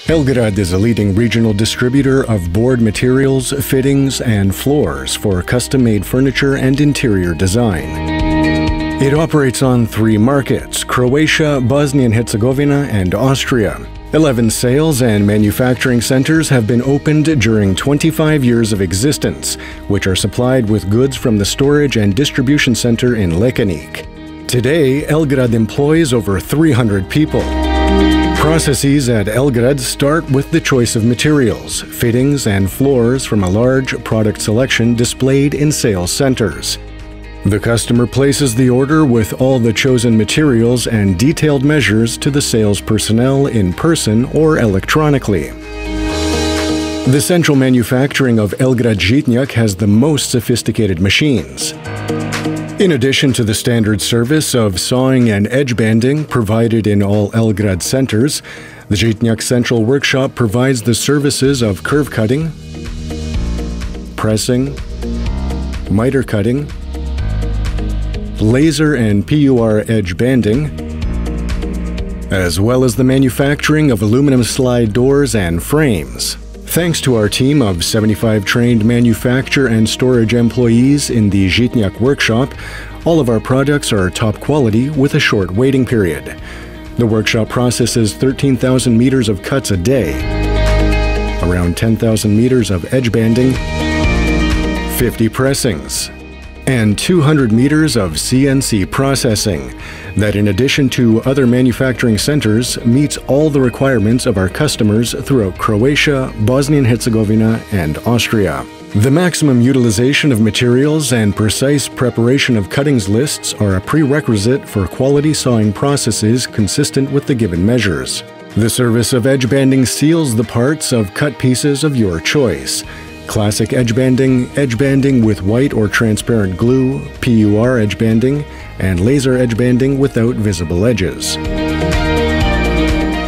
Elgrad is a leading regional distributor of board materials, fittings, and floors for custom-made furniture and interior design. It operates on 3 markets: Croatia, Bosnia and Herzegovina, and Austria. 11 sales and manufacturing centers have been opened during 25 years of existence, which are supplied with goods from the storage and distribution center in Lekenik. Today, Elgrad employs over 300 people. Processes at Elgrad start with the choice of materials, fittings, and floors from a large product selection displayed in sales centers. The customer places the order with all the chosen materials and detailed measures to the sales personnel in person or electronically. The central manufacturing of Elgrad Žitnjak has the most sophisticated machines. In addition to the standard service of sawing and edge banding provided in all Elgrad centers, the Žitnjak Central Workshop provides the services of curve cutting, pressing, miter cutting, laser and PUR edge banding, as well as the manufacturing of aluminum slide doors and frames. Thanks to our team of 75 trained manufacture and storage employees in the Žitnjak workshop, all of our products are top quality with a short waiting period. The workshop processes 13,000 meters of cuts a day, around 10,000 meters of edge banding, 50 pressings, and 200 meters of CNC processing that, in addition to other manufacturing centers, meets all the requirements of our customers throughout Croatia, Bosnia and Herzegovina, and Austria. The maximum utilization of materials and precise preparation of cuttings lists are a prerequisite for quality sawing processes consistent with the given measures. The service of edge banding seals the parts of cut pieces of your choice. Classic edge banding with white or transparent glue, PUR edge banding, and laser edge banding without visible edges.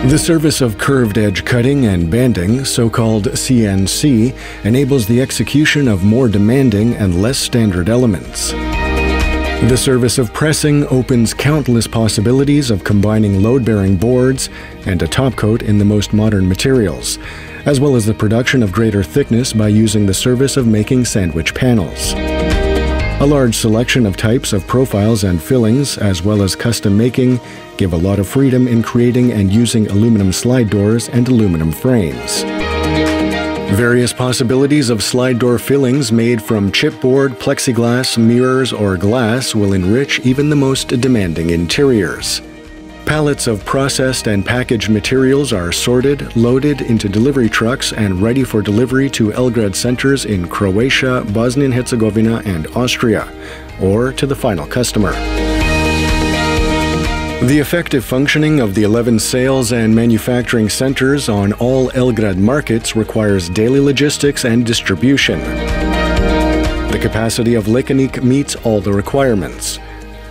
The service of curved edge cutting and banding, so-called CNC, enables the execution of more demanding and less standard elements. The service of pressing opens countless possibilities of combining load-bearing boards and a topcoat in the most modern materials, as well as the production of greater thickness by using the service of making sandwich panels. A large selection of types of profiles and fillings, as well as custom making, give a lot of freedom in creating and using aluminum slide doors and aluminum frames. Various possibilities of slide door fillings made from chipboard, plexiglass, mirrors, or glass will enrich even the most demanding interiors. Pallets of processed and packaged materials are sorted, loaded into delivery trucks, and ready for delivery to Elgrad centers in Croatia, Bosnia and Herzegovina, and Austria, or to the final customer. The effective functioning of the 11 sales and manufacturing centers on all Elgrad markets requires daily logistics and distribution. The capacity of Lekenik meets all the requirements.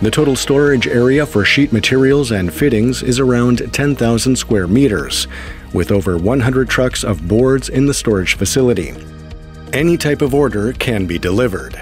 The total storage area for sheet materials and fittings is around 10,000 square meters, with over 100 trucks of boards in the storage facility. Any type of order can be delivered.